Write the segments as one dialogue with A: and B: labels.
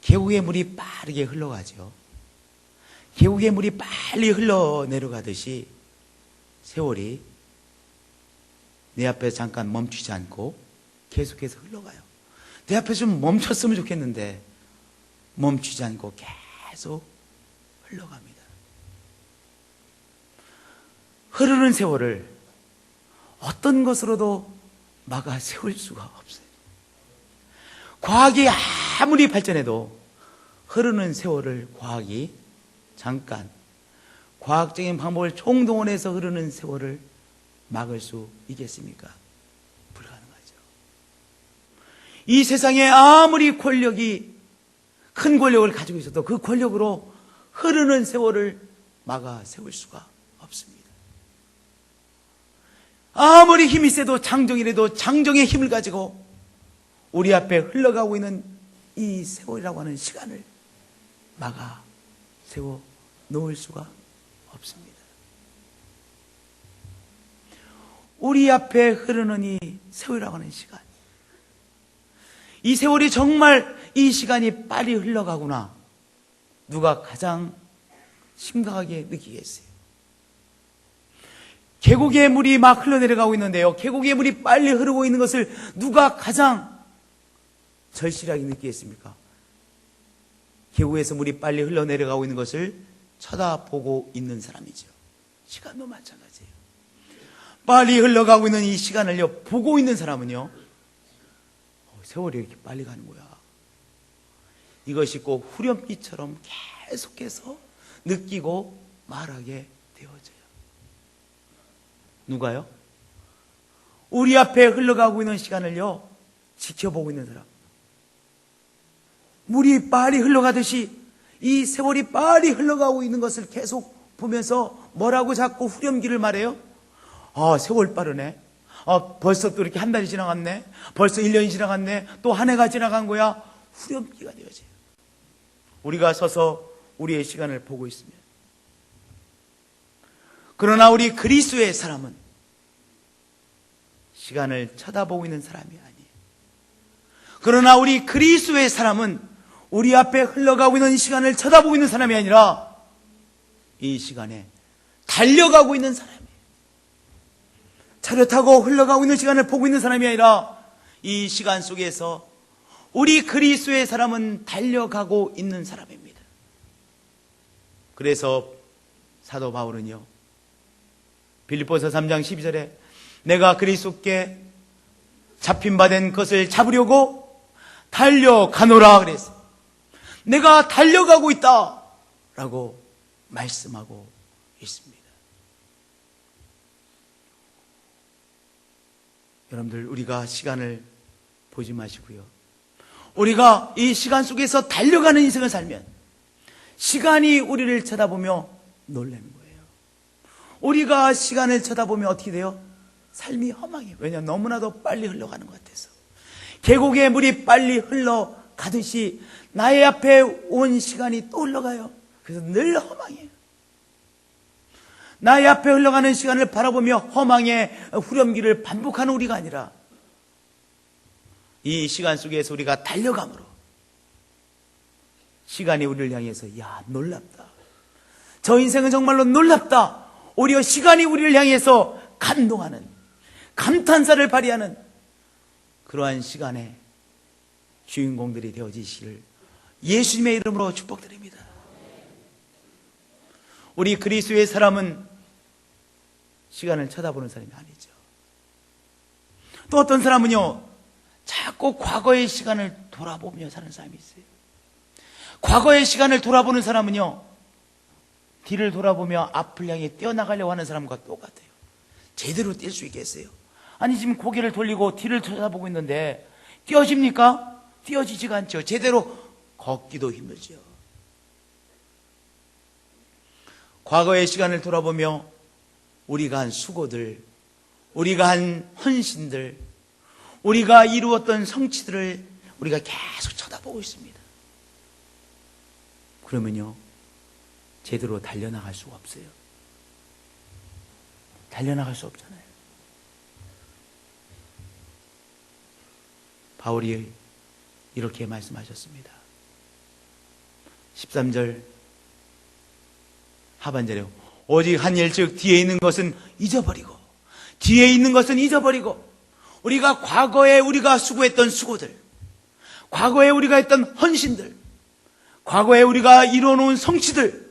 A: 계곡의 물이 빠르게 흘러가죠. 계곡의 물이 빨리 흘러내려가듯이 세월이 내 앞에 잠깐 멈추지 않고 계속해서 흘러가요. 내 앞에 좀 멈췄으면 좋겠는데 멈추지 않고 계속 흘러갑니다. 흐르는 세월을 어떤 것으로도 막아 세울 수가 없어요. 과학이 아무리 발전해도 흐르는 세월을 과학이 잠깐 과학적인 방법을 총동원해서 흐르는 세월을 막을 수 있겠습니까? 불가능하죠. 이 세상에 아무리 권력이 큰 권력을 가지고 있어도 그 권력으로 흐르는 세월을 막아 세울 수가 없습니다. 아무리 힘이 세도 장정이라도 장정의 힘을 가지고 우리 앞에 흘러가고 있는 이 세월이라고 하는 시간을 막아 세워 놓을 수가 없습니다. 우리 앞에 흐르는 이 세월이라고 하는 시간, 이 세월이 정말 이 시간이 빨리 흘러가구나, 누가 가장 심각하게 느끼겠어요? 계곡의 물이 막 흘러내려가고 있는데요, 계곡의 물이 빨리 흐르고 있는 것을 누가 가장 절실하게 느끼겠습니까? 계곡에서 물이 빨리 흘러내려가고 있는 것을 쳐다보고 있는 사람이죠. 시간도 마찬가지예요. 빨리 흘러가고 있는 이 시간을요, 보고 있는 사람은요, 세월이 이렇게 빨리 가는 거야, 이것이 꼭 후렴기처럼 계속해서 느끼고 말하게 되어져요. 누가요? 우리 앞에 흘러가고 있는 시간을요, 지켜보고 있는 사람. 물이 빨리 흘러가듯이 이 세월이 빨리 흘러가고 있는 것을 계속 보면서 뭐라고 자꾸 후렴기를 말해요? 세월 빠르네. 벌써 또 이렇게 한 달이 지나갔네. 벌써 1년이 지나갔네. 또 한 해가 지나간 거야. 후렴기가 되어져요. 우리가 서서 우리의 시간을 보고 있으면. 그러나 우리 그리스도의 사람은 시간을 쳐다보고 있는 사람이 아니에요. 그러나 우리 그리스도의 사람은 우리 앞에 흘러가고 있는 시간을 쳐다보고 있는 사람이 아니라 이 시간에 달려가고 있는 사람이에요. 차를 타고 흘러가고 있는 시간을 보고 있는 사람이 아니라 이 시간 속에서 우리 그리스도의 사람은 달려가고 있는 사람입니다. 그래서 사도 바울은요, 빌립보서 3장 12절에 내가 그리스도께 잡힌 바 된 것을 잡으려고 달려가노라 그랬어요. 내가 달려가고 있다 라고 말씀하고 있습니다. 여러분들, 우리가 시간을 보지 마시고요, 우리가 이 시간 속에서 달려가는 인생을 살면 시간이 우리를 쳐다보며 놀라는 거예요. 우리가 시간을 쳐다보면 어떻게 돼요? 삶이 허망해요. 왜냐하면 너무나도 빨리 흘러가는 것 같아서. 계곡의 물이 빨리 흘러가듯이 나의 앞에 온 시간이 또 흘러가요. 그래서 늘 허망해요. 나의 앞에 흘러가는 시간을 바라보며 허망의 후렴기를 반복하는 우리가 아니라 이 시간 속에서 우리가 달려감으로 시간이 우리를 향해서 야, 놀랍다, 저 인생은 정말로 놀랍다, 오히려 시간이 우리를 향해서 감동하는, 감탄사를 발휘하는 그러한 시간의 주인공들이 되어지시기를 예수님의 이름으로 축복드립니다. 우리 그리스도의 사람은 시간을 쳐다보는 사람이 아니죠. 또 어떤 사람은요, 자꾸 과거의 시간을 돌아보며 사는 사람이 있어요. 과거의 시간을 돌아보는 사람은요, 뒤를 돌아보며 앞을 향해 뛰어나가려고 하는 사람과 똑같아요. 제대로 뛸 수 있겠어요? 아니, 지금 고개를 돌리고 뒤를 쳐다보고 있는데 뛰어집니까? 뛰어지지가 않죠. 제대로 걷기도 힘들죠. 과거의 시간을 돌아보며 우리가 한 수고들, 우리가 한 헌신들, 우리가 이루었던 성취들을 우리가 계속 쳐다보고 있습니다. 그러면요, 제대로 달려나갈 수가 없어요. 달려나갈 수 없잖아요. 바울이 이렇게 말씀하셨습니다. 13절 하반절에 오직 한 일 즉 뒤에 있는 것은 잊어버리고, 뒤에 있는 것은 잊어버리고, 우리가 과거에 우리가 수고했던 수고들, 과거에 우리가 했던 헌신들, 과거에 우리가 이뤄놓은 성취들,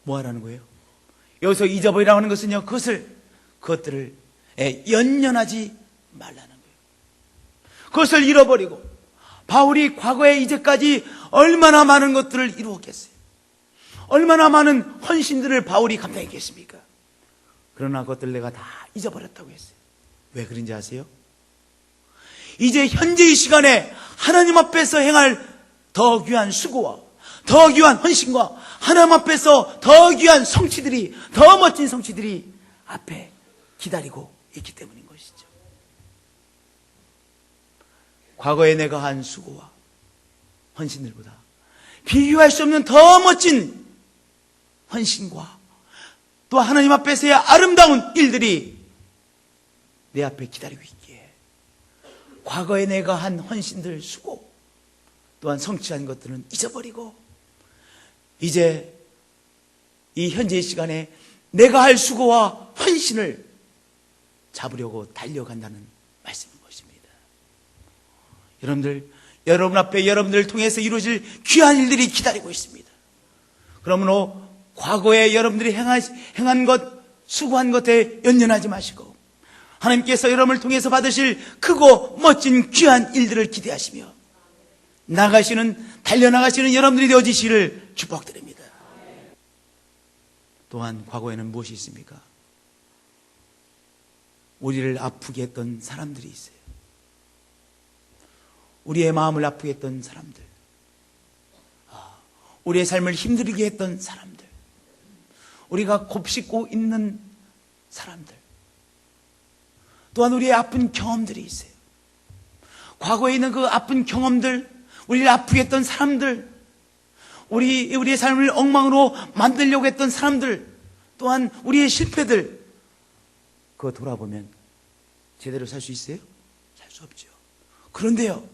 A: 뭐 하라는 거예요? 여기서 잊어버리라고 하는 것은요, 그것들을 연연하지 말라는 거예요. 그것을 잃어버리고, 바울이 과거에 이제까지 얼마나 많은 것들을 이루었겠어요. 얼마나 많은 헌신들을 바울이 감당했겠습니까? 그러나 그것들 내가 다 잊어버렸다고 했어요. 왜 그런지 아세요? 이제 현재의 시간에 하나님 앞에서 행할 더 귀한 수고와 더 귀한 헌신과 하나님 앞에서 더 귀한 성취들이, 더 멋진 성취들이 앞에 기다리고 있기 때문인 것이죠. 과거에 내가 한 수고와 헌신들보다 비교할 수 없는 더 멋진 헌신과 또 하나님 앞에서의 아름다운 일들이 내 앞에 기다리고 있기에 과거에 내가 한 헌신들, 수고 또한 성취한 것들은 잊어버리고 이제 이 현재의 시간에 내가 할 수고와 헌신을 잡으려고 달려간다는 말씀인 것입니다. 여러분들, 여러분 앞에 여러분들을 통해서 이루어질 귀한 일들이 기다리고 있습니다. 그러므로 과거에 여러분들이 행한 것, 수고한 것에 연연하지 마시고 하나님께서 여러분을 통해서 받으실 크고 멋진 귀한 일들을 기대하시며 달려나가시는 여러분들이 되어지시기를 축복드립니다. 또한 과거에는 무엇이 있습니까? 우리를 아프게 했던 사람들이 있어요. 우리의 마음을 아프게 했던 사람들, 우리의 삶을 힘들게 했던 사람들, 우리가 곱씹고 있는 사람들, 또한 우리의 아픈 경험들이 있어요. 과거에 있는 그 아픈 경험들, 우리를 아프게 했던 사람들, 우리의 삶을 엉망으로 만들려고 했던 사람들, 또한 우리의 실패들, 그거 돌아보면 제대로 살 수 있어요? 살 수 없죠. 그런데요,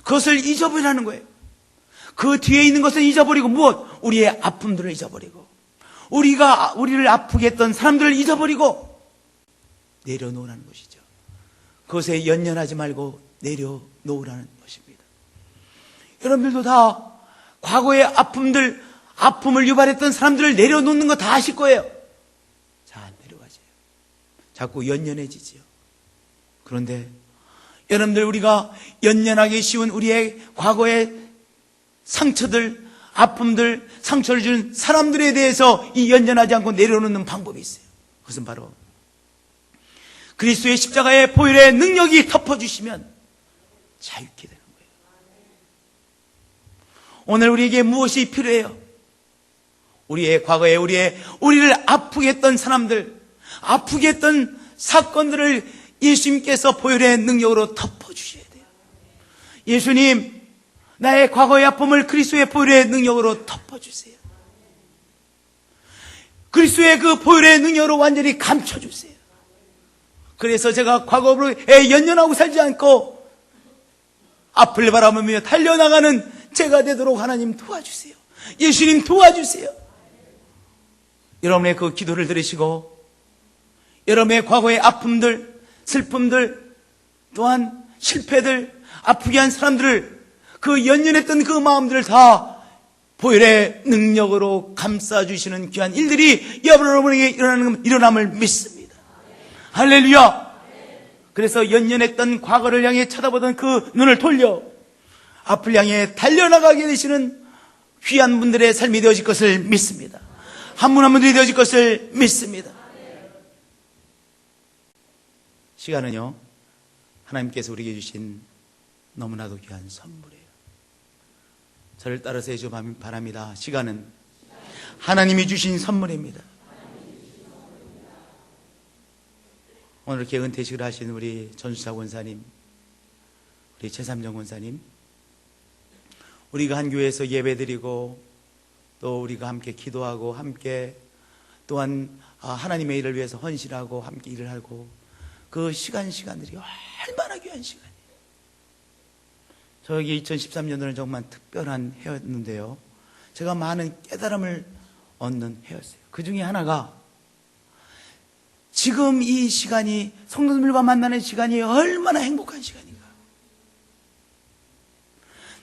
A: 그것을 잊어버리라는 거예요. 그 뒤에 있는 것을 잊어버리고 무엇? 우리의 아픔들을 잊어버리고 우리를 아프게 했던 사람들을 잊어버리고 내려놓으라는 것이죠. 그것에 연연하지 말고 내려놓으라는 것입니다. 여러분들도 다 과거의 아픔을 유발했던 사람들을 내려놓는 거 다 아실 거예요. 자, 내려가세요. 자꾸 연연해지지요. 그런데 여러분들, 우리가 연연하기 쉬운 우리의 과거의 상처들, 아픔들, 상처를 준 사람들에 대해서 이 연연하지 않고 내려놓는 방법이 있어요. 그것은 바로 그리스도의 십자가의 보혈의 능력이 덮어주시면 자유케 되는 거예요. 오늘 우리에게 무엇이 필요해요? 우리의 과거에 우리를 아프게 했던 사람들, 아프게 했던 사건들을 예수님께서 보혈의 능력으로 덮어주셔야 돼요. 예수님, 나의 과거의 아픔을 그리스도의 보혈의 능력으로 덮어주세요. 그리스도의 그 보혈의 능력으로 완전히 감춰주세요. 그래서 제가 과거에 연연하고 살지 않고 앞을 바라보며 달려나가는 제가 되도록 하나님 도와주세요. 예수님 도와주세요. 여러분의 그 기도를 들으시고 여러분의 과거의 아픔들, 슬픔들, 또한 실패들, 아프게 한 사람들을, 그 연연했던 그 마음들을 다 보혈의 능력으로 감싸주시는 귀한 일들이 여러분에게 일어남을 믿습니다. 할렐루야. 그래서 연연했던 과거를 향해 쳐다보던 그 눈을 돌려 앞을 향해 달려나가게 되시는 귀한 분들의 삶이 되어질 것을 믿습니다. 한 분 한 분들이 되어질 것을 믿습니다. 시간은요, 하나님께서 우리에게 주신 너무나도 귀한 선물이에요. 저를 따라서 해주시기 바랍니다. 시간은 하나님이 주신 선물입니다. 오늘 이렇게 은퇴식을 하신 우리 전수사 권사님, 우리 최삼정 권사님, 우리가 한 교회에서 예배드리고 또 우리가 함께 기도하고 함께 또한 하나님의 일을 위해서 헌신하고 함께 일을 하고 그 시간들이 얼마나 귀한 시간이에요. 저에게 2013년도는 정말 특별한 해였는데요. 제가 많은 깨달음을 얻는 해였어요. 그 중에 하나가 지금 이 시간이 성도들과 만나는 시간이 얼마나 행복한 시간인가.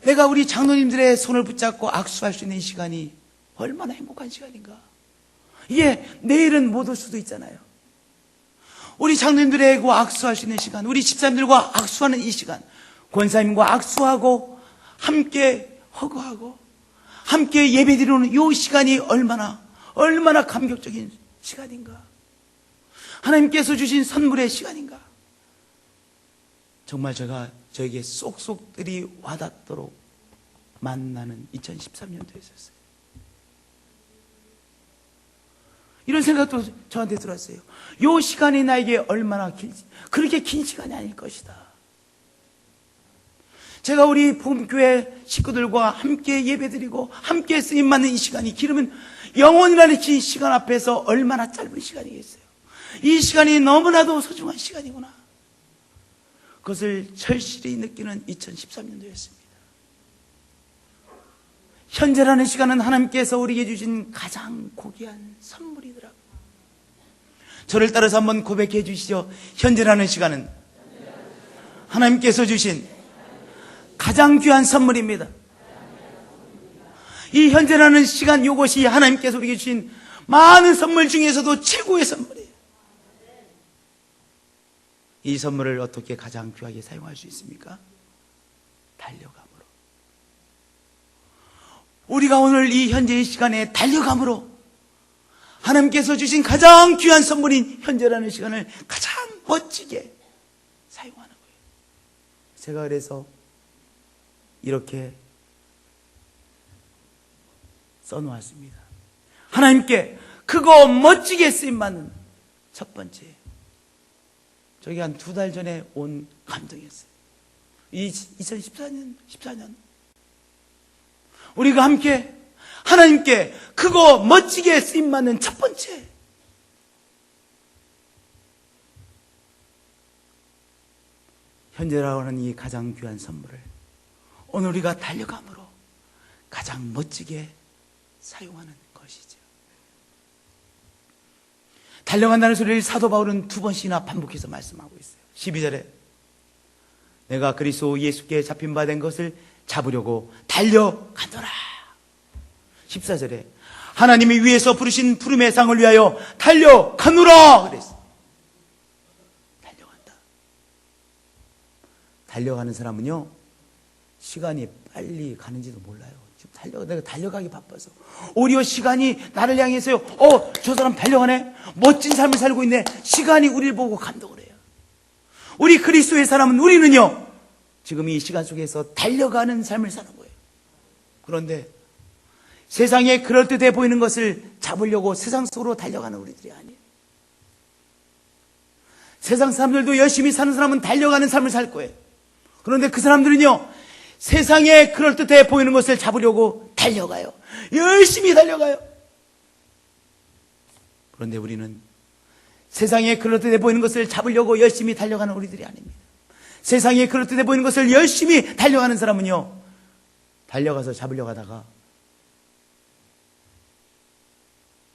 A: 내가 우리 장로님들의 손을 붙잡고 악수할 수 있는 시간이 얼마나 행복한 시간인가. 이게 내일은 못 올 수도 있잖아요. 우리 장로님들과 악수할 수 있는 시간, 우리 집사님들과 악수하는 이 시간, 권사님과 악수하고 함께 허구하고 함께 예배드리는 이 시간이 얼마나 감격적인 시간인가. 하나님께서 주신 선물의 시간인가. 정말 저에게 쏙쏙들이 와닿도록 만나는 2013년도였었어요. 이런 생각도 저한테 들었어요. 이 시간이 나에게 얼마나 길지, 그렇게 긴 시간이 아닐 것이다. 제가 우리 복음교회 식구들과 함께 예배드리고 함께 쓰임받는 이 시간이 길으면 영원이라는 이 시간 앞에서 얼마나 짧은 시간이겠어요. 이 시간이 너무나도 소중한 시간이구나. 그것을 절실히 느끼는 2013년도였습니다. 현재라는 시간은 하나님께서 우리에게 주신 가장 고귀한 선물이더라고요. 저를 따라서 한번 고백해 주시죠. 현재라는 시간은 하나님께서 주신 가장 귀한 선물입니다. 이 현재라는 시간, 이것이 하나님께서 우리에게 주신 많은 선물 중에서도 최고의 선물이에요. 이 선물을 어떻게 가장 귀하게 사용할 수 있습니까? 달려감으로. 우리가 오늘 이 현재의 시간에 달려감으로 하나님께서 주신 가장 귀한 선물인 현재라는 시간을 가장 멋지게 사용하는 거예요. 제가 그래서 이렇게 써놓았습니다. 하나님께 크고 멋지게 쓰임받는 첫 번째, 저기 한 2달 전에 온 감동이었어요. 2014년 우리가 함께 하나님께 크고 멋지게 쓰임받는 첫 번째, 현재라고 하는 이 가장 귀한 선물을 오늘 우리가 달려감으로 가장 멋지게 사용하는 것이죠. 달려간다는 소리를 사도 바울은 2번씩이나 반복해서 말씀하고 있어요. 12절에 내가 그리스도 예수께 잡힌 바 된 것을 잡으려고 달려가더라. 14절에 하나님이 위에서 부르신 부름의 상을 위하여 달려가노라 그랬어요. 달려간다. 달려가는 사람은요, 시간이 빨리 가는지도 몰라요. 지금 내가 달려가기 바빠서. 오히려 시간이 나를 향해서요, 저 사람 달려가네? 멋진 삶을 살고 있네. 시간이 우리를 보고 감동을 해요. 우리 그리스도의 사람은, 우리는요, 지금 이 시간 속에서 달려가는 삶을 사는 거예요. 그런데 세상에 그럴듯해 보이는 것을 잡으려고 세상 속으로 달려가는 우리들이 아니에요. 세상 사람들도 열심히 사는 사람은 달려가는 삶을 살 거예요. 그런데 그 사람들은요, 세상에 그럴듯해 보이는 것을 잡으려고 달려가요. 열심히 달려가요. 그런데 우리는 세상에 그럴듯해 보이는 것을 잡으려고 열심히 달려가는 우리들이 아닙니다. 세상에 그럴듯해 보이는 것을 열심히 달려가는 사람은요, 달려가서 잡으려고 하다가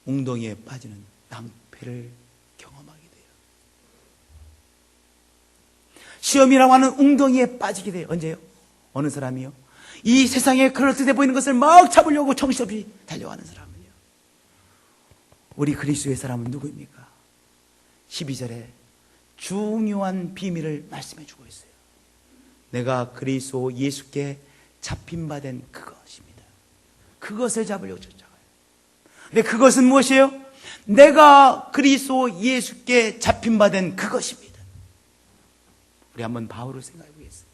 A: 웅덩이에 빠지는 낭패를 경험하게 돼요. 시험이라고 하는 웅덩이에 빠지게 돼요. 언제요? 어느 사람이요? 이 세상에 그럴듯해 보이는 것을 막 잡으려고 정신없이 달려가는 사람은요, 우리 그리스도의 사람은 누구입니까? 12절에 중요한 비밀을 말씀해 주고 있어요. 내가 그리스도 예수께 잡힌 바 된 그것입니다. 그것을 잡으려고 쫓아가요. 근데 그것은 무엇이에요? 내가 그리스도 예수께 잡힌 바 된 그것입니다. 우리 한번 바울을 생각해 보겠습니다.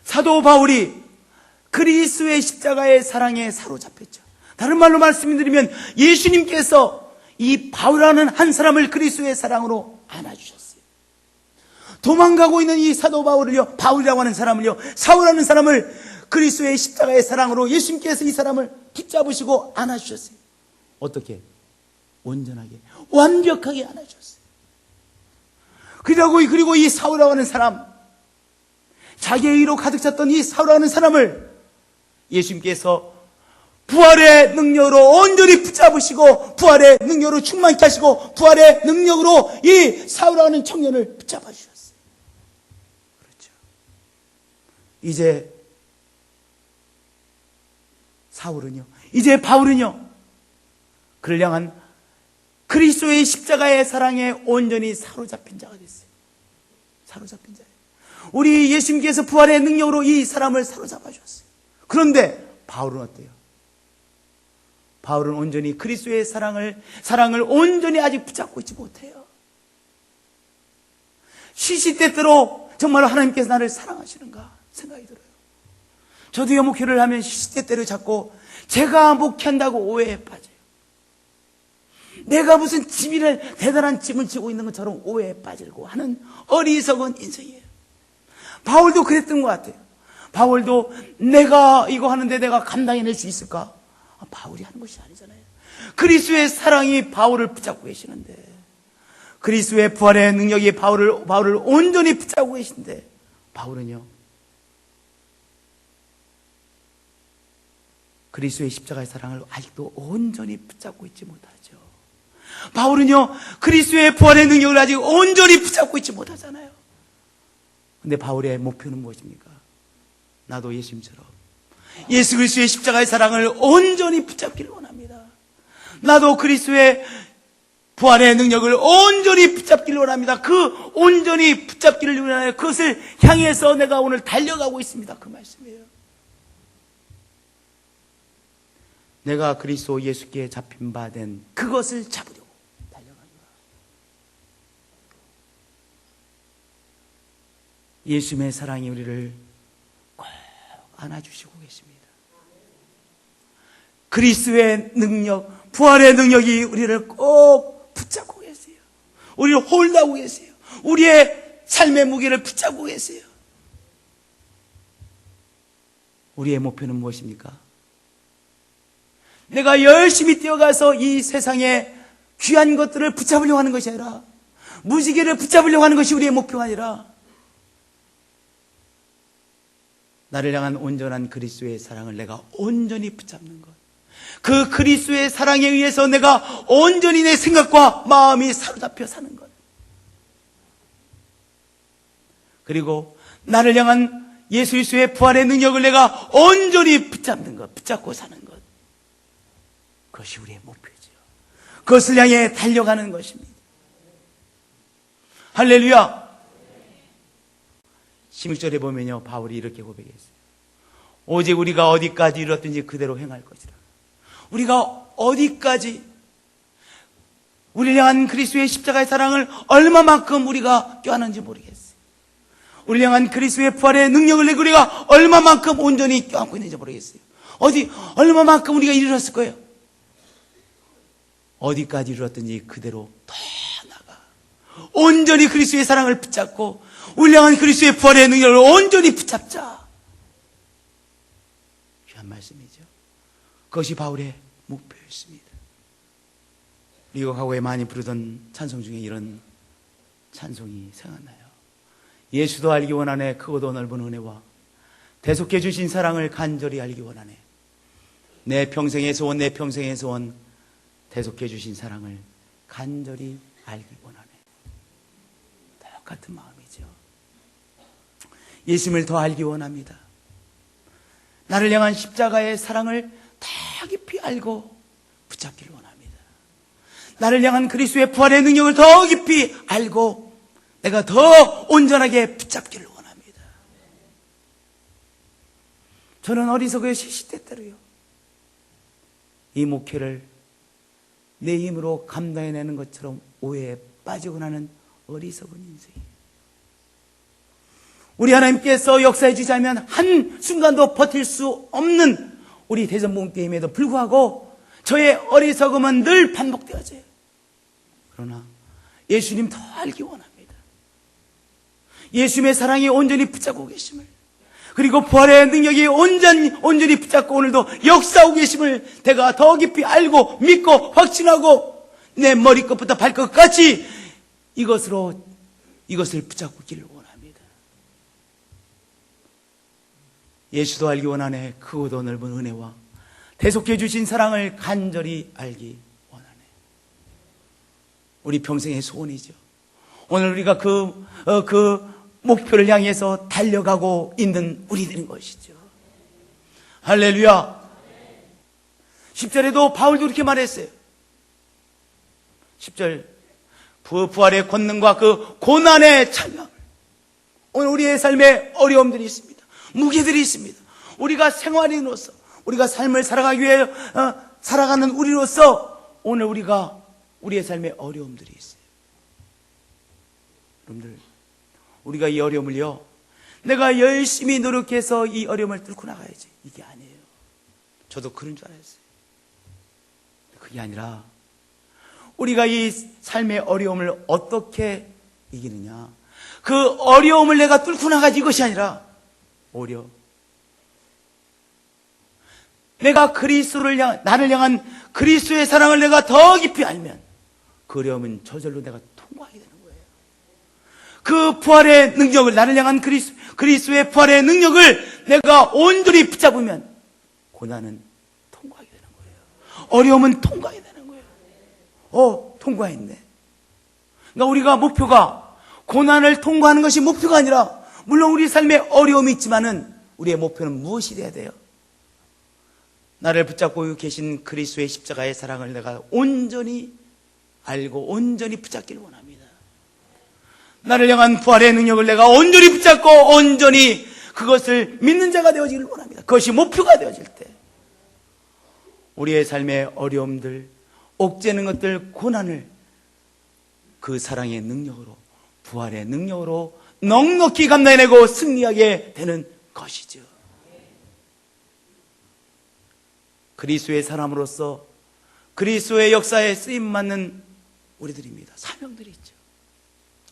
A: 사도 바울이 그리스도의 십자가의 사랑에 사로잡혔죠. 다른 말로 말씀드리면 예수님께서 이 바울이라는 한 사람을 그리스도의 사랑으로 안아주셨어요. 도망가고 있는 이 사도 바울을요, 바울이라고 하는 사람을요, 사울이라는 사람을 그리스도의 십자가의 사랑으로 예수님께서 이 사람을 붙잡으시고 안아주셨어요. 어떻게? 온전하게, 완벽하게 안아주셨어요. 그리고 이 사울이라고 하는 사람, 자기의 의로 가득 찼던 이 사울이라는 사람을 예수님께서 부활의 능력으로 온전히 붙잡으시고 부활의 능력으로 충만케 하시고 부활의 능력으로 이 사울이라는 청년을 붙잡아 주셨어요. 그렇죠. 이제 사울은요, 이제 바울은요, 그를 향한 그리스도의 십자가의 사랑에 온전히 사로잡힌 자가 됐어요. 사로잡힌 자예요. 우리 예수님께서 부활의 능력으로 이 사람을 사로잡아 주셨어요. 그런데 바울은 어때요? 바울은 온전히 그리스도의 사랑을 온전히 아직 붙잡고 있지 못해요. 시시때때로 정말 하나님께서 나를 사랑하시는가 생각이 들어요. 저도요, 목회를 하면 시시때때로 자꾸 제가 목회한다고 오해에 빠져요. 내가 무슨 대단한 짐을 지고 있는 것처럼 오해에 빠지고 하는 어리석은 인생이에요. 바울도 그랬던 것 같아요. 바울도 내가 이거 하는데 내가 감당해낼 수 있을까? 바울이 하는 것이 아니잖아요. 그리스도의 사랑이 바울을 붙잡고 계시는데, 그리스도의 부활의 능력이 바울을 온전히 붙잡고 계신데, 바울은요, 그리스도의 십자가의 사랑을 아직도 온전히 붙잡고 있지 못하죠. 바울은요, 그리스도의 부활의 능력을 아직 온전히 붙잡고 있지 못하잖아요. 근데 바울의 목표는 무엇입니까? 나도 예수님처럼 예수 그리스도의 십자가의 사랑을 온전히 붙잡기를 원합니다. 나도 그리스도의 부활의 능력을 온전히 붙잡기를 원합니다. 그 온전히 붙잡기를 원하여 그것을 향해서 내가 오늘 달려가고 있습니다. 그 말씀이에요. 내가 그리스도 예수께 잡힌 바 된 그것을 잡으려고 달려가는 거야. 예수님의 사랑이 우리를 꼭 안아주시고 계십니다. 그리스도의 능력, 부활의 능력이 우리를 꼭 붙잡고 계세요. 우리를 홀드하고 계세요. 우리의 삶의 무게를 붙잡고 계세요. 우리의 목표는 무엇입니까? 내가 열심히 뛰어가서 이 세상에 귀한 것들을 붙잡으려고 하는 것이 아니라, 무지개를 붙잡으려고 하는 것이 우리의 목표가 아니라, 나를 향한 온전한 그리스도의 사랑을 내가 온전히 붙잡는 것. 그 그리스도의 사랑에 의해서 내가 온전히 내 생각과 마음이 사로잡혀 사는 것. 그리고 나를 향한 예수 그리스도의 부활의 능력을 내가 온전히 붙잡는 것, 붙잡고 사는 것. 그것이 우리의 목표죠. 그것을 향해 달려가는 것입니다. 할렐루야. 16절에 보면요, 바울이 이렇게 고백했어요. 오직 우리가 어디까지 이뤘든지 그대로 행할 것이라. 우리가 어디까지, 우리를 향한 그리스도의 십자가의 사랑을 얼마만큼 우리가 껴안는지 모르겠어요. 우리를 향한 그리스도의 부활의 능력을 우리가 얼마만큼 온전히 껴안고 있는지 모르겠어요. 얼마만큼 우리가 이르렀을 거예요. 어디까지 이르렀든지 그대로 더 나가 온전히 그리스도의 사랑을 붙잡고 우리를 향한 그리스도의 부활의 능력을 온전히 붙잡자. 귀한 말씀이죠. 그것이 바울의 목표였습니다. 우리가 과거에 많이 부르던 찬송 중에 이런 찬송이 생각나요. 예수도 알기 원하네. 크고도 넓은 은혜와 대속해 주신 사랑을 간절히 알기 원하네. 내 평생의 소원, 내 평생의 소원, 대속해 주신 사랑을 간절히 알기 원하네. 똑같은 마음이죠. 예수님을 더 알기 원합니다. 나를 향한 십자가의 사랑을 더 깊이 알고 붙잡기를 원합니다. 나를 향한 그리스도의 부활의 능력을 더 깊이 알고 내가 더 온전하게 붙잡기를 원합니다. 저는 어리석어의 시시때때로요, 이 목회를 내 힘으로 감당해내는 것처럼 오해에 빠지고 나는 어리석은 인생이에요. 우리 하나님께서 역사해 주지 않으면 한순간도 버틸 수 없는 우리 대전봉교회임에도 불구하고 저의 어리석음은 늘 반복되어져요. 그러나 예수님 더 알기 원합니다. 예수님의 사랑이 온전히 붙잡고 계심을, 그리고 부활의 능력이 온전히 붙잡고 오늘도 역사하고 계심을 내가 더 깊이 알고 믿고 확신하고 내 머리끝부터 발끝까지 이것을 붙잡고 있기를 원합니다. 예수도 알기 원하네. 크고도 넓은 은혜와 대속해 주신 사랑을 간절히 알기 원하네. 우리 평생의 소원이죠. 오늘 우리가 그 목표를 향해서 달려가고 있는 우리들인 것이죠. 할렐루야. 10절에도 바울도 이렇게 말했어요. 10절, 부활의 권능과 그 고난의 찬양. 오늘 우리의 삶에 어려움들이 있습니다. 무게들이 있습니다. 우리가 생활인으로서, 우리가 삶을 살아가기 위해 살아가는 우리로서 오늘 우리의 삶에 어려움들이 있어요. 여러분들, 우리가 이 어려움을요, 내가 열심히 노력해서 이 어려움을 뚫고 나가야지, 이게 아니에요. 저도 그런 줄 알았어요. 그게 아니라 우리가 이 삶의 어려움을 어떻게 이기느냐, 그 어려움을 내가 뚫고 나가지, 이것이 아니라 오히려 내가 나를 향한 그리스도의 사랑을 내가 더 깊이 알면 그 어려움은 저절로 내가 통과하게 되는 거예요. 그 부활의 능력을, 나를 향한 그리스도의 부활의 능력을 내가 온전히 붙잡으면 고난은 통과하게 되는 거예요. 어려움은 통과하게 되는 거예요. 통과했네. 그러니까 우리가 목표가 고난을 통과하는 것이 목표가 아니라, 물론 우리 삶에 어려움이 있지만은 우리의 목표는 무엇이 돼야 돼요? 나를 붙잡고 계신 그리스도의 십자가의 사랑을 내가 온전히 알고 온전히 붙잡기를 원합니다. 나를 향한 부활의 능력을 내가 온전히 붙잡고 온전히 그것을 믿는 자가 되어지기를 원합니다. 그것이 목표가 되어질 때 우리의 삶의 어려움들, 옥죄는 것들, 고난을 그 사랑의 능력으로, 부활의 능력으로 넉넉히 감당해내고 승리하게 되는 것이죠. 그리스도의 사람으로서 그리스도의 역사에 쓰임받는 우리들입니다. 사명들이 있죠.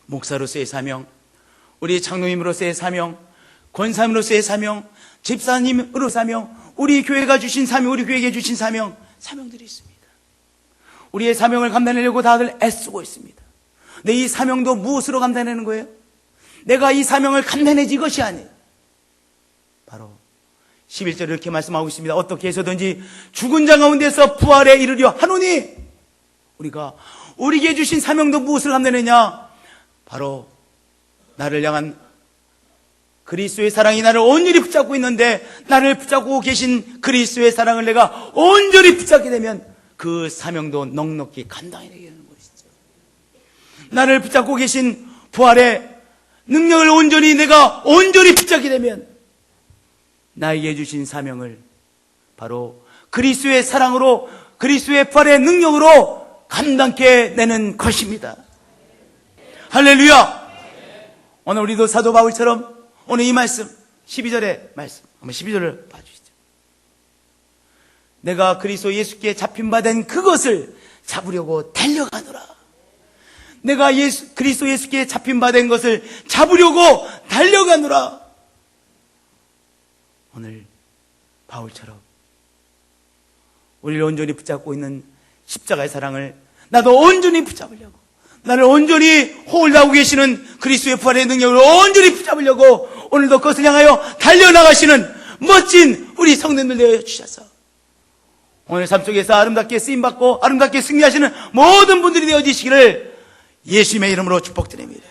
A: 목사로서의 사명, 우리 장로님으로서의 사명, 권사님으로서의 사명, 집사님으로 사명, 우리 교회가 주신 사명, 우리 교회에게 주신 사명들이 있습니다. 우리의 사명을 감당하려고 다들 애쓰고 있습니다. 근데 이 사명도 무엇으로 감당하는 거예요? 내가 이 사명을 감당해내지, 이것이 아니에요. 바로 11절에 이렇게 말씀하고 있습니다. 어떻게 해서든지 죽은 자 가운데서 부활에 이르려 하노니, 우리가 우리에게 주신 사명도 무엇을 감당하느냐? 바로 나를 향한 그리스도의 사랑이 나를 온전히 붙잡고 있는데, 나를 붙잡고 계신 그리스도의 사랑을 내가 온전히 붙잡게 되면 그 사명도 넉넉히 감당해내게 되는 것이죠. 나를 붙잡고 계신 부활의 능력을 내가 온전히 붙잡게 되면 나에게 주신 사명을 바로 그리스도의 사랑으로, 그리스도의 부활의 능력으로 감당케 되는 것입니다. 할렐루야. 오늘 우리도 사도 바울처럼 오늘 이 말씀 12절의 말씀, 한번 12절을 봐주시죠. 내가 그리스도 예수께 잡힌 바 된 그것을 잡으려고 달려가노라. 내가 그리스도 예수께 잡힌 바 된 것을 잡으려고 달려가노라. 오늘 바울처럼 우리를 온전히 붙잡고 있는 십자가의 사랑을 나도 온전히 붙잡으려고, 나를 온전히 홀다하고 계시는 그리스도의 부활의 능력을 온전히 붙잡으려고 오늘도 그것을 향하여 달려나가시는 멋진 우리 성도님들 되어 주셔서 오늘 삶 속에서 아름답게 쓰임받고 아름답게 승리하시는 모든 분들이 되어지시기를 예수님의 이름으로 축복드립니다.